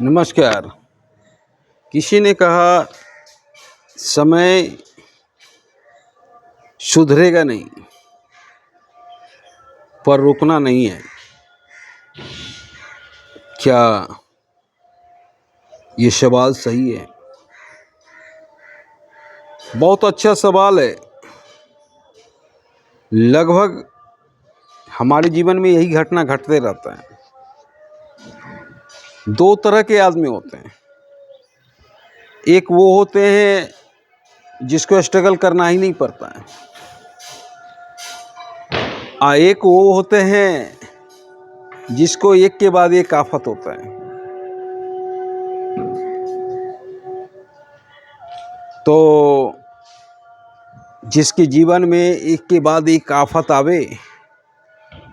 नमस्कार। किसी ने कहा समय सुधरेगा नहीं, पर रुकना नहीं है। क्या ये सवाल सही है? बहुत अच्छा सवाल है। लगभग हमारे जीवन में यही घटना घटते रहता है। दो तरह के आदमी होते हैं। एक वो होते हैं जिसको स्ट्रगल करना ही नहीं पड़ता है, और एक वो होते हैं जिसको एक के बाद एक आफत होता है। तो जिसके जीवन में एक के बाद एक आफत आवे,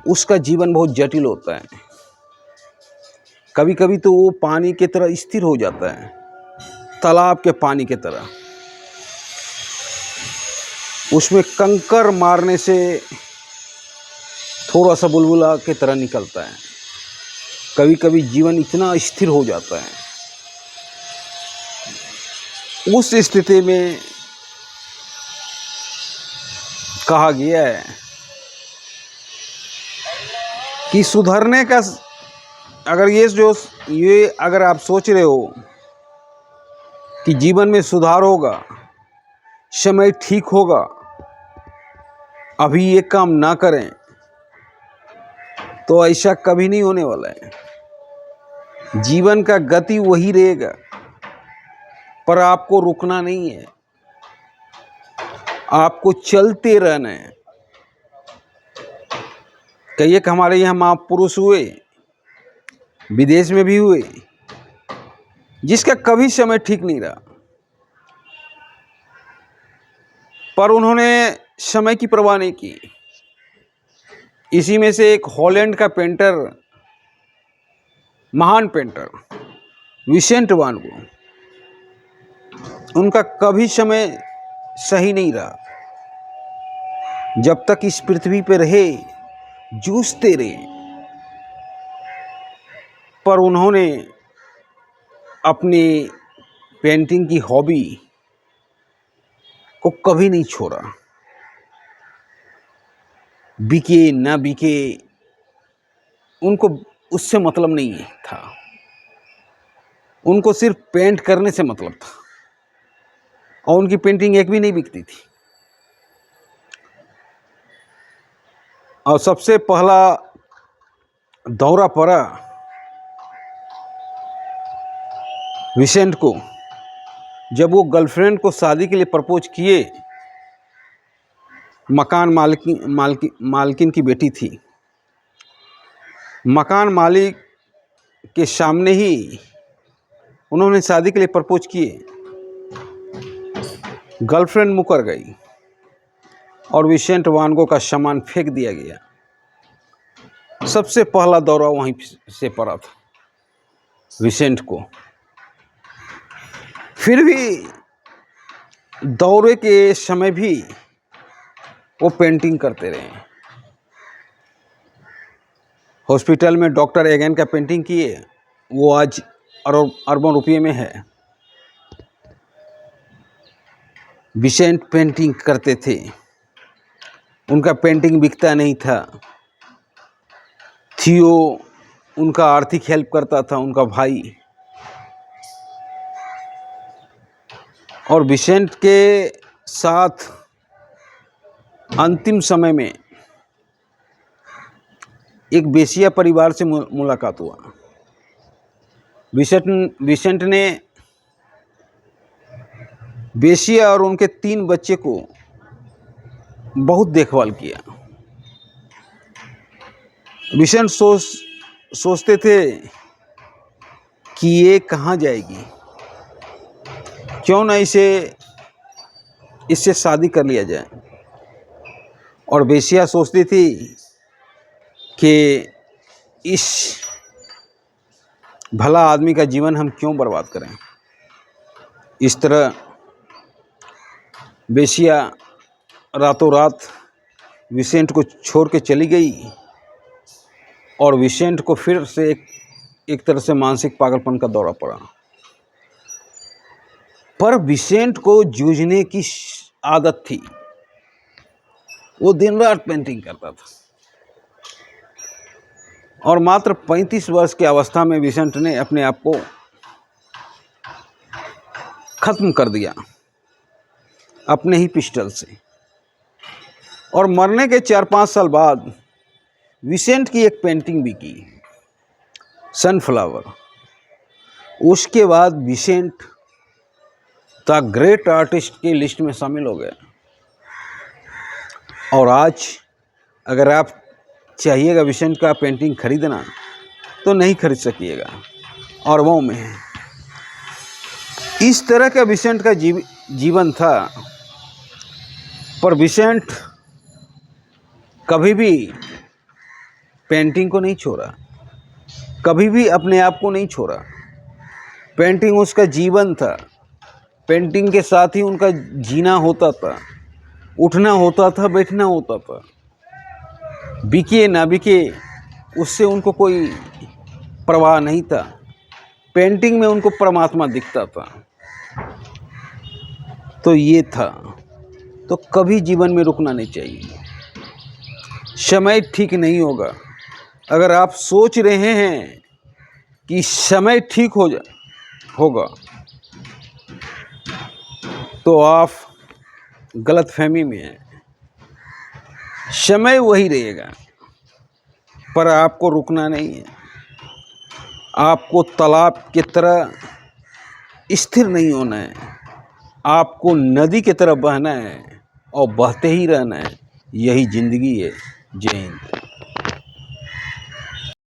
उसका जीवन बहुत जटिल होता है। कभी कभी तो वो पानी की तरह स्थिर हो जाता है, तालाब के पानी की तरह। उसमें कंकर मारने से थोड़ा सा बुलबुला की तरह निकलता है। कभी कभी जीवन इतना स्थिर हो जाता है। उस स्थिति में कहा गया है कि सुधरने का, अगर आप सोच रहे हो कि जीवन में सुधार होगा, समय ठीक होगा, अभी ये काम ना करें, तो ऐसा कभी नहीं होने वाला है। जीवन का गति वही रहेगा, पर आपको रुकना नहीं है, आपको चलते रहना है। कई एक हमारे यहाँ महापुरुष हुए, विदेश में भी हुए, जिसका कभी समय ठीक नहीं रहा, पर उन्होंने समय की परवाह नहीं की। इसी में से एक हॉलैंड का पेंटर, महान पेंटर विसेंट वान गो, उनका कभी समय सही नहीं रहा। जब तक इस पृथ्वी पर रहे, जूझते रहे, पर उन्होंने अपनी पेंटिंग की हॉबी को कभी नहीं छोड़ा। बिके ना बिके, उनको उससे मतलब नहीं था। उनको सिर्फ पेंट करने से मतलब था, और उनकी पेंटिंग एक भी नहीं बिकती थी। और सबसे पहला दौरा पड़ा विसेंट को, जब वो गर्लफ्रेंड को शादी के लिए प्रपोज किए। मकान मालकिन की बेटी थी। मकान मालिक के सामने ही उन्होंने शादी के लिए प्रपोज किए। गर्लफ्रेंड मुकर गई और विसेंट वान गो का सामान फेंक दिया गया। सबसे पहला दौरा वहीं से पड़ा था विसेंट को। फिर भी दौरे के समय भी वो पेंटिंग करते रहे। हॉस्पिटल में डॉक्टर एगन का पेंटिंग किए, वो आज अरबों रुपये में है। विसेंट पेंटिंग करते थे, उनका पेंटिंग बिकता नहीं था। थियो उनका आर्थिक हेल्प करता था, उनका भाई। और विसेंट के साथ अंतिम समय में एक वेश्या परिवार से मुलाकात हुआ। विसेंट ने वेश्या और उनके 3 बच्चे को बहुत देखभाल किया। विसेंट सोचते थे कि ये कहाँ जाएगी, क्यों ना इससे शादी कर लिया जाए। और वेश्या सोचती थी कि इस भला आदमी का जीवन हम क्यों बर्बाद करें। इस तरह वेश्या रातों रात विसेंट को छोड़ के चली गई, और विसेंट को फिर से एक एक तरह से मानसिक पागलपन का दौरा पड़ा। पर विसेंट को जूझने की आदत थी। वो दिन रात पेंटिंग करता था और मात्र 35 वर्ष की अवस्था में विसेंट ने अपने आप को खत्म कर दिया अपने ही पिस्टल से। और मरने के 4-5 साल बाद विसेंट की एक पेंटिंग भी की, सनफ्लावर। उसके बाद विसेंट द ग्रेट आर्टिस्ट की लिस्ट में शामिल हो गया। और आज अगर आप चाहिएगा विसेंट का पेंटिंग खरीदना तो नहीं खरीद सकिएगा, और वो में है। इस तरह का विसेंट का जीवन था। पर विसेंट कभी भी पेंटिंग को नहीं छोड़ा, कभी भी अपने आप को नहीं छोड़ा। पेंटिंग उसका जीवन था। पेंटिंग के साथ ही उनका जीना होता था, उठना होता था, बैठना होता था। बिके ना बिके उससे उनको कोई परवाह नहीं था। पेंटिंग में उनको परमात्मा दिखता था। तो ये था। तो कभी जीवन में रुकना नहीं चाहिए। समय ठीक नहीं होगा। अगर आप सोच रहे हैं कि समय ठीक होगा तो आप गलतफहमी में हैं। समय वही रहेगा, पर आपको रुकना नहीं है। आपको तालाब की तरह स्थिर नहीं होना है। आपको नदी की तरह बहना है और बहते ही रहना है। यही जिंदगी है। जय हिंद।